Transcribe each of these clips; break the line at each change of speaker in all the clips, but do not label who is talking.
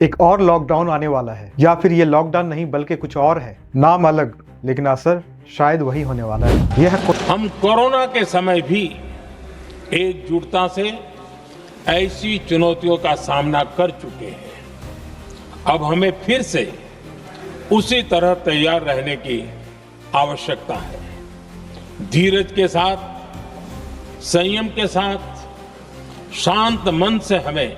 एक और लॉकडाउन आने वाला है, या फिर ये लॉकडाउन नहीं बल्कि कुछ और है। नाम अलग लेकिन असर शायद वही होने वाला है।
हम कोरोना के समय भी एकजुटता से ऐसी चुनौतियों का सामना कर चुके हैं। अब हमें फिर से उसी तरह तैयार रहने की आवश्यकता है। धीरज के साथ, संयम के साथ, शांत मन से हमें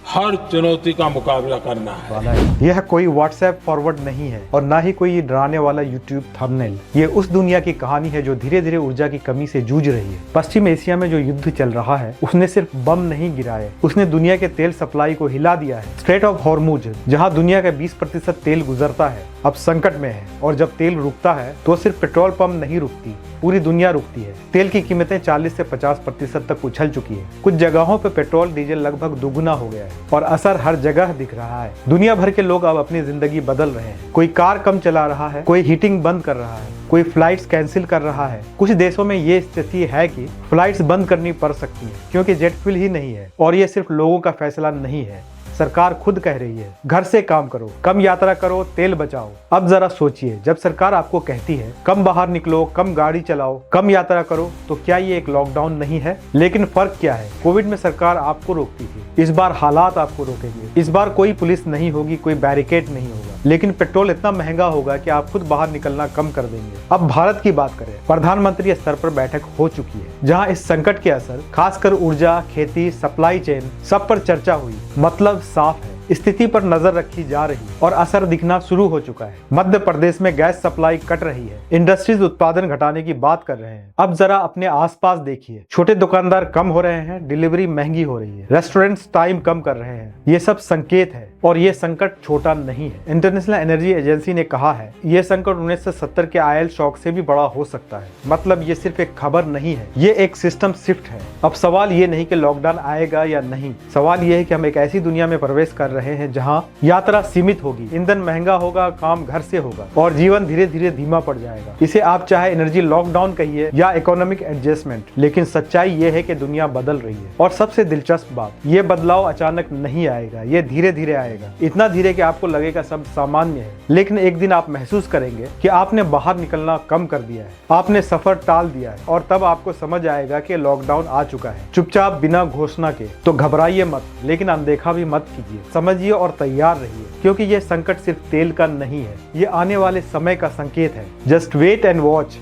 हर चुनौती का मुकाबला करना है।
यह कोई व्हाट्सएप फॉरवर्ड नहीं है और ना ही कोई डराने वाला यूट्यूब थंबनेल। ये उस दुनिया की कहानी है जो धीरे धीरे ऊर्जा की कमी से जूझ रही है। पश्चिम एशिया में जो युद्ध चल रहा है उसने सिर्फ बम नहीं गिराए, उसने दुनिया के तेल सप्लाई को हिला दिया है। स्ट्रेट ऑफ हॉर्मुज, जहाँ दुनिया का 20% तेल गुजरता है, अब संकट में है। और जब तेल रुकता है तो सिर्फ पेट्रोल पंप नहीं रुकती, पूरी दुनिया रुकती है। तेल की कीमतें 40 से 50% तक उछल चुकी है। कुछ जगहों पे पेट्रोल डीजल लगभग दोगुना हो गया है और असर हर जगह दिख रहा है। दुनिया भर के लोग अब अपनी जिंदगी बदल रहे हैं। कोई कार कम चला रहा है, कोई हीटिंग बंद कर रहा है, कोई फ्लाइट्स कैंसिल कर रहा है। कुछ देशों में ये स्थिति है कि फ्लाइट्स बंद करनी पड़ सकती है क्योंकि जेट फ्यूल ही नहीं है। और ये सिर्फ लोगों का फैसला नहीं है, सरकार खुद कह रही है घर से काम करो, कम यात्रा करो, तेल बचाओ। अब जरा सोचिए, जब सरकार आपको कहती है कम बाहर निकलो, कम गाड़ी चलाओ, कम यात्रा करो, तो क्या ये एक लॉकडाउन नहीं है? लेकिन फर्क क्या है? कोविड में सरकार आपको रोकती थी, इस बार हालात आपको रोकेंगे। इस बार कोई पुलिस नहीं होगी, कोई बैरिकेड नहीं होगा, लेकिन पेट्रोल इतना महंगा होगा कि आप खुद बाहर निकलना कम कर देंगे। अब भारत की बात करें, प्रधानमंत्री स्तर पर बैठक हो चुकी है जहाँ इस संकट के असर खासकर ऊर्जा, खेती, सप्लाई चेन सब पर चर्चा हुई। मतलब साफ है, स्थिति पर नजर रखी जा रही है और असर दिखना शुरू हो चुका है। मध्य प्रदेश में गैस सप्लाई कट रही है, इंडस्ट्रीज उत्पादन घटाने की बात कर रहे हैं। अब जरा अपने आसपास देखिए, छोटे दुकानदार कम हो रहे हैं, डिलीवरी महंगी हो रही है, रेस्टोरेंट्स टाइम कम कर रहे हैं। ये सब संकेत है और ये संकट छोटा नहीं है। इंटरनेशनल एनर्जी एजेंसी ने कहा है ये संकट 1970 के ऑयल शॉक से भी बड़ा हो सकता है। मतलब ये सिर्फ एक खबर नहीं है, ये एक सिस्टम शिफ्ट है। अब सवाल ये नहीं कि लॉकडाउन आएगा या नहीं, सवाल ये है कि हम एक ऐसी दुनिया में प्रवेश कर रहे हैं जहां यात्रा सीमित होगी, ईंधन महंगा होगा, काम घर से होगा और जीवन धीरे धीरे धीमा पड़ जाएगा। इसे आप चाहे एनर्जी लॉकडाउन कहिए या इकोनॉमिक एडजस्टमेंट, लेकिन सच्चाई ये है कि दुनिया बदल रही है। और सबसे दिलचस्प बात, ये बदलाव अचानक नहीं आएगा, ये धीरे धीरे आएगा। इतना धीरे कि आपको लगेगा सब सामान्य है, लेकिन एक दिन आप महसूस करेंगे कि आपने बाहर निकलना कम कर दिया है, आपने सफर टाल दिया है और तब आपको समझ आएगा कि लॉकडाउन आ चुका है। चुपचाप बिना घोषणा के। तो घबराइए मत, लेकिन अनदेखा भी मत कीजिए। समझिए और तैयार रहिए, क्योंकि ये संकट सिर्फ तेल का नहीं है, ये आने वाले समय का संकेत है। Just wait and watch.